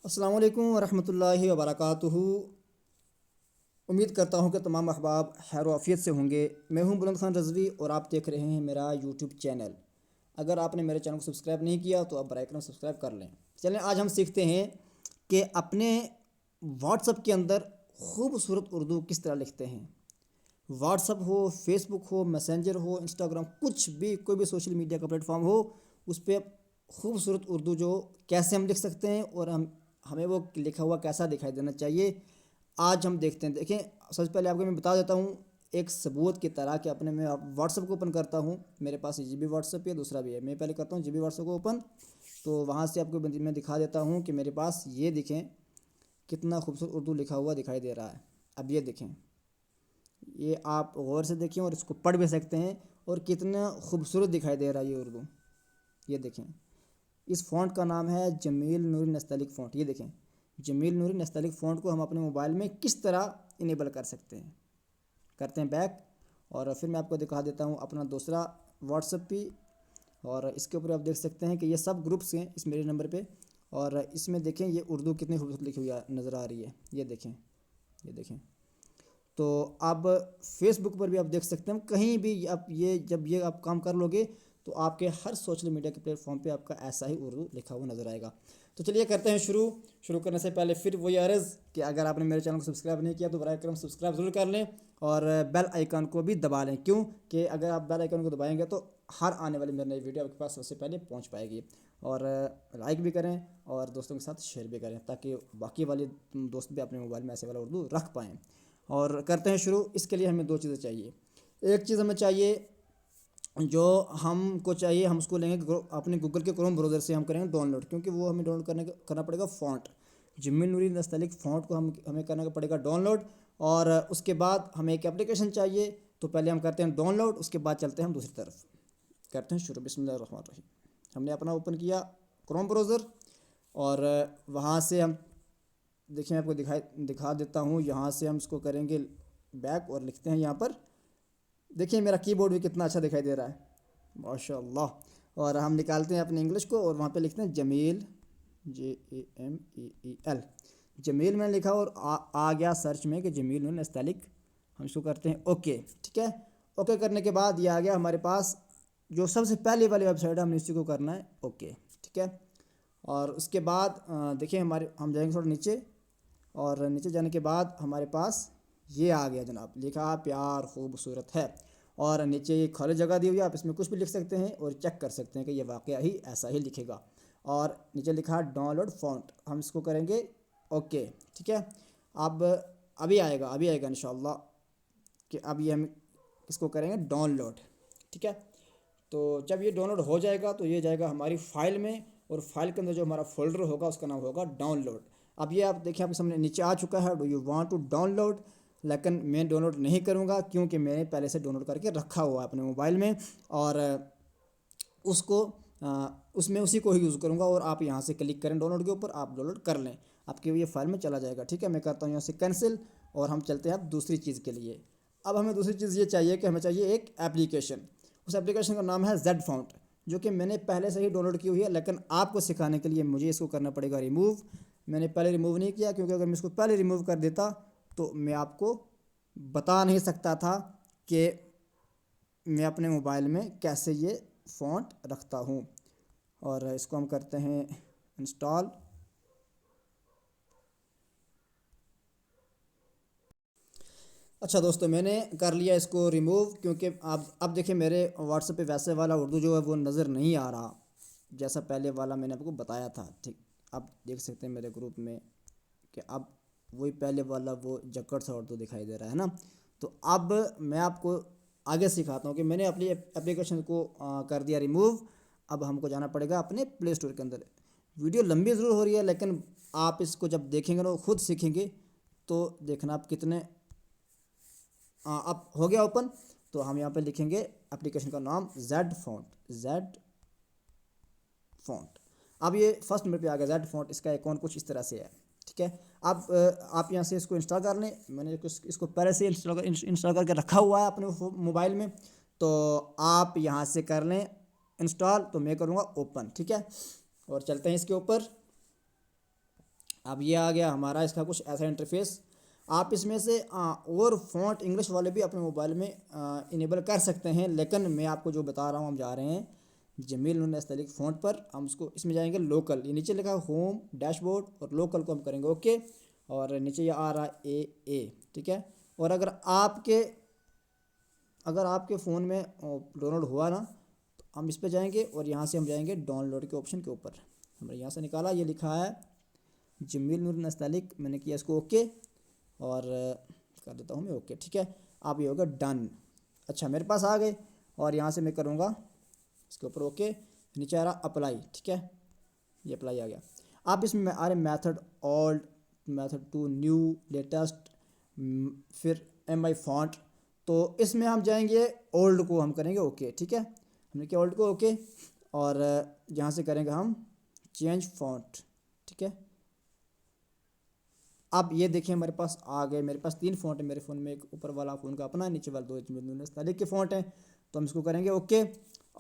السلام علیکم ورحمۃ اللہ وبرکاتہ۔ امید کرتا ہوں کہ تمام احباب خیر و عافیت سے ہوں گے۔ میں ہوں بلند خان رضوی اور آپ دیکھ رہے ہیں میرا یوٹیوب چینل۔ اگر آپ نے میرے چینل کو سبسکرائب نہیں کیا تو آپ برائے کرم سبسکرائب کر لیں۔ چلیں آج ہم سیکھتے ہیں کہ اپنے واٹس ایپ کے اندر خوبصورت اردو کس طرح لکھتے ہیں۔ واٹس ایپ ہو، فیس بک ہو، میسنجر ہو، انسٹاگرام، کچھ بھی کوئی بھی سوشل میڈیا کا پلیٹ فارم ہو، اس پہ خوبصورت اردو جو کیسے ہم لکھ سکتے ہیں اور ہمیں وہ لکھا ہوا کیسا دکھائی دینا چاہیے، آج ہم دیکھتے ہیں۔ دیکھیں، سب سے پہلے آپ کو میں بتا دیتا ہوں ایک ثبوت کی طرح کہ اپنے میں واٹس ایپ کو اوپن کرتا ہوں۔ میرے پاس جی بی واٹس ایپ ہے، دوسرا بھی ہے۔ میں پہلے کرتا ہوں جی بی واٹس ایپ کو اوپن، تو وہاں سے آپ کو میں دکھا دیتا ہوں کہ میرے پاس یہ دیکھیں کتنا خوبصورت اردو لکھا ہوا دکھائی دے رہا ہے۔ اب یہ دیکھیں، یہ آپ غور سے دیکھیں اور اس کو پڑھ بھی سکتے ہیں، اور کتنا خوبصورت دکھائی دے رہا ہے یہ اردو۔ یہ دیکھیں، اس فونٹ کا نام ہے جمیل نوری نستعلیق فونٹ۔ یہ دیکھیں، جمیل نوری نستعلیق فونٹ کو ہم اپنے موبائل میں کس طرح انیبل کر سکتے ہیں۔ کرتے ہیں بیک، اور پھر میں آپ کو دکھا دیتا ہوں اپنا دوسرا واٹس ایپ پہ، اور اس کے اوپر آپ دیکھ سکتے ہیں کہ یہ سب گروپس ہیں اس میرے نمبر پہ، اور اس میں دیکھیں یہ اردو کتنی خوبصورت لکھی ہوئی نظر آ رہی ہے۔ یہ دیکھیں، یہ دیکھیں۔ تو اب فیس بک پر بھی آپ دیکھ سکتے ہیں، کہیں بھی آپ جب یہ آپ کام کر لو گے تو آپ کے ہر سوشل میڈیا کے پلیٹ فارم پہ آپ کا ایسا ہی اردو لکھا ہوا نظر آئے گا۔ تو چلیے کرتے ہیں شروع کرنے سے پہلے پھر وہی عرض کہ اگر آپ نے میرے چینل کو سبسکرائب نہیں کیا تو برائے کرم سبسکرائب ضرور کر لیں، اور بیل آئیکن کو بھی دبا لیں، کیوں کہ اگر آپ بیل آئیکن کو دبائیں گے تو ہر آنے والی میری نئی ویڈیو آپ کے پاس سب سے پہلے پہنچ پائے گی۔ اور لائک بھی کریں اور دوستوں کے ساتھ شیئر بھی کریں، تاکہ باقی والے دوست بھی اپنے موبائل میں ایسے والا اردو رکھ پائیں۔ اور کرتے ہیں شروع۔ اس کے لیے ہمیں دو چیزیں چاہیے۔ ایک چیز ہمیں چاہیے، جو ہم کو چاہیے، ہم اس کو لیں گے اپنے گوگل کے کروم براؤزر سے، ہم کریں گے ڈاؤن لوڈ، کیونکہ وہ ہمیں ڈاؤن لوڈ کرنا پڑے گا فونٹ جمیل نوری نستعلیق فونٹ کو ہمیں کرنا پڑے گا ڈاؤن لوڈ۔ اور اس کے بعد ہمیں ایک اپلیکیشن چاہیے، تو پہلے ہم کرتے ہیں ڈاؤن لوڈ، اس کے بعد چلتے ہیں ہم دوسری طرف۔ کرتے ہیں شروع۔ بسم اللہ الرحمن الرحیم۔ ہم نے اپنا اوپن کیا کروم براؤزر، اور وہاں سے ہم دیکھیں، آپ کو دکھا دیتا ہوں، یہاں سے ہم اس کو کریں گے بیک اور لکھتے ہیں یہاں پر۔ دیکھیں میرا کی بورڈ بھی کتنا اچھا دکھائی دے رہا ہے، ماشاء اللہ۔ اور ہم نکالتے ہیں اپنے انگلش کو اور وہاں پہ لکھتے ہیں جمیل، JAMEEL۔ جمیل میں نے لکھا اور آ گیا سرچ میں کہ جمیل نوری نستعلیق۔ ہم اس کو کرتے ہیں اوکے، ٹھیک ہے۔ اوکے کرنے کے بعد یہ آ گیا ہمارے پاس جو سب سے پہلے والی ویب سائٹ ہے، ہم نے اسی کو کرنا ہے اوکے، ٹھیک ہے۔ اور اس کے بعد دیکھیں ہم جائیں گے تھوڑا نیچے، اور نیچے جانے کے بعد ہمارے پاس یہ آ گیا جناب، لکھا پیار خوبصورت ہے، اور نیچے یہ خالی جگہ دی ہوئی ہے، آپ اس میں کچھ بھی لکھ سکتے ہیں اور چیک کر سکتے ہیں کہ یہ واقعہ ہی ایسا ہی لکھے گا۔ اور نیچے لکھا ڈاؤن لوڈ فونٹ، ہم اس کو کریں گے اوکے، ٹھیک ہے۔ ابھی آئے گا انشاءاللہ، کہ اب یہ ہم اس کو کریں گے ڈاؤن لوڈ، ٹھیک ہے۔ تو جب یہ ڈاؤن لوڈ ہو جائے گا تو یہ جائے گا ہماری فائل میں، اور فائل کے اندر جو ہمارا فولڈر ہوگا اس کا نام ہوگا ڈاؤن لوڈ۔ اب یہ آپ دیکھیں، آپ کے سامنے نیچے آ چکا ہے، do you want to download, لیکن میں ڈاؤن لوڈ نہیں کروں گا کیونکہ میں نے پہلے سے ڈاؤن لوڈ کر کے رکھا ہوا ہے اپنے موبائل میں، اور اسی کو ہی یوز کروں گا۔ اور آپ یہاں سے کلک کریں ڈاؤن لوڈ کے اوپر، آپ ڈاؤن لوڈ کر لیں، آپ کے یہ فائل میں چلا جائے گا، ٹھیک ہے۔ میں کرتا ہوں یہاں سے کینسل، اور ہم چلتے ہیں اب دوسری چیز کے لیے۔ اب ہمیں دوسری چیز یہ چاہیے کہ ہمیں چاہیے ایک اپلیکیشن۔ اس اپلیکیشن کا نام ہے زیڈ فونٹ، جو کہ میں نے پہلے سے ہی ڈاؤن لوڈ کی ہوئی ہے، لیکن آپ کو سکھانے کے لیے مجھے اس کو کرنا پڑے گا ریموو۔ میں نے پہلے ریموو نہیں کیا، کیونکہ اگر میں اس کو پہلے ریموو کر دیتا تو میں آپ کو بتا نہیں سکتا تھا کہ میں اپنے موبائل میں کیسے یہ فونٹ رکھتا ہوں۔ اور اس کو ہم کرتے ہیں انسٹال۔ اچھا دوستو، میں نے کر لیا اس کو ریموو، کیونکہ اب دیکھیں میرے واٹس ایپ پہ ویسے والا اردو جو ہے وہ نظر نہیں آ رہا، جیسا پہلے والا میں نے آپ کو بتایا تھا، ٹھیک۔ اب دیکھ سکتے ہیں میرے گروپ میں کہ اب وہی پہلے والا وہ جکڑ سا اردو دکھائی دے رہا ہے نا۔ تو اب میں آپ کو آگے سکھاتا ہوں کہ میں نے اپنی اپلیکیشن کو کر دیا ریموو۔ اب ہم کو جانا پڑے گا اپنے پلے اسٹور کے اندر۔ ویڈیو لمبی ضرور ہو رہی ہے، لیکن آپ اس کو جب دیکھیں گے نا، خود سیکھیں گے تو دیکھنا آپ کتنے اب ہو گیا اوپن۔ تو ہم یہاں پہ لکھیں گے اپلیکیشن کا نام زیڈ فونٹ۔ اب یہ فرسٹ نمبر پہ آ گیا زیڈ فونٹ، اس کا ایکون کچھ اس طرح سے ہے، ٹھیک ہے۔ اب آپ یہاں سے اس کو انسٹال کر لیں، میں نے اس کو پہلے سے انسٹال کر کے رکھا ہوا ہے اپنے موبائل میں، تو آپ یہاں سے کر لیں انسٹال۔ تو میں کروں گا اوپن، ٹھیک ہے۔ اور چلتے ہیں اس کے اوپر، اب یہ آ گیا ہمارا اس کا کچھ ایسا انٹرفیس. آپ اس میں سے اور فونٹ انگلش والے بھی اپنے موبائل میں انیبل کر سکتے ہیں، لیکن میں آپ کو جو بتا رہا ہوں ہم جا رہے ہیں جمیل نون نستعلیق فونٹ پر. ہم اس میں جائیں گے لوکل، یہ نیچے لکھا ہوم ڈیش بورڈ اور لوکل کو ہم کریں گے اوکے. اور نیچے یہ آ رہا اے ٹھیک ہے. اور اگر آپ کے فون میں ڈاؤن لوڈ ہوا نا تو ہم اس پہ جائیں گے اور یہاں سے ہم جائیں گے ڈاؤن لوڈ کے آپشن کے اوپر. ہم نے یہاں سے نکالا، یہ لکھا ہے جمیل نور نستعلیق، میں نے کیا اس کو اوکے اور کر دیتا ہوں میں اوکے ٹھیک ہے. اب یہ ہوگا ڈن. اچھا میرے پاس آ گئے اور یہاں سے میں کروں گا اس کے اوپر اوکے. نیچے آ رہا اپلائی ٹھیک ہے، یہ اپلائی آ گیا. اب اس میں آ رہے method old, method to new, latest, پھر ایم آئی فونٹ. تو اس میں ہم جائیں گے اولڈ کو ہم کریں گے اوکے ٹھیک ہے. ہم نے کیا اولڈ کو اوکے اور یہاں سے کریں گے ہم چینج فونٹ ٹھیک ہے. اب یہ دیکھیں ہمارے پاس آ گئے، میرے پاس 3 فونٹ ہیں میرے فون میں، ایک اوپر والا فون کا اپنا ہے، نیچے والا 2 جمیل نور نستعلیق کے فونٹ ہیں. تو ہم اس کو کریں گے اوکے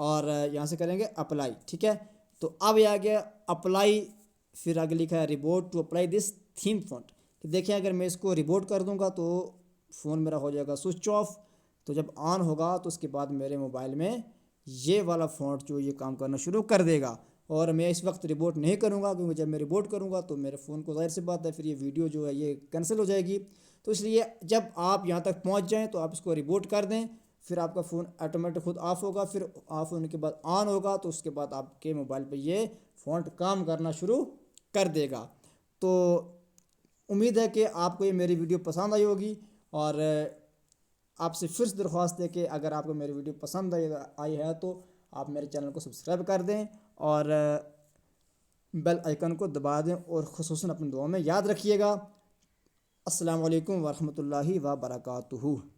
اور یہاں سے کریں گے اپلائی ٹھیک ہے. تو اب یہ آ گیا اپلائی، پھر آگے لکھا ہے reboot to apply this theme font. دیکھیں اگر میں اس کو ریبوٹ کر دوں گا تو فون میرا ہو جائے گا سوئچ آف. تو جب آن ہوگا تو اس کے بعد میرے موبائل میں یہ والا فونٹ جو یہ کام کرنا شروع کر دے گا. اور میں اس وقت ریبوٹ نہیں کروں گا کیونکہ جب میں ریبوٹ کروں گا تو میرے فون کو ظاہر سی بات ہے پھر یہ ویڈیو جو ہے یہ کینسل ہو جائے گی. تو اس لیے جب آپ یہاں تک پہنچ جائیں تو آپ اس کو ریبوٹ کر دیں، پھر آپ کا فون آٹومیٹک خود آف ہوگا. پھر آف ہونے کے بعد آن ہوگا تو اس کے بعد آپ کے موبائل پہ یہ فونٹ کام کرنا شروع کر دے گا. تو امید ہے کہ آپ کو یہ میری ویڈیو پسند آئی ہوگی، اور آپ سے پھر سے درخواست ہے کہ اگر آپ کو میری ویڈیو پسند آئی ہے تو آپ میرے چینل کو سبسکرائب کر دیں اور بیل آئیکن کو دبا دیں، اور خصوصاً اپنی دعاؤں میں یاد رکھیے گا. السلام علیکم ورحمۃ اللہ وبرکاتہ.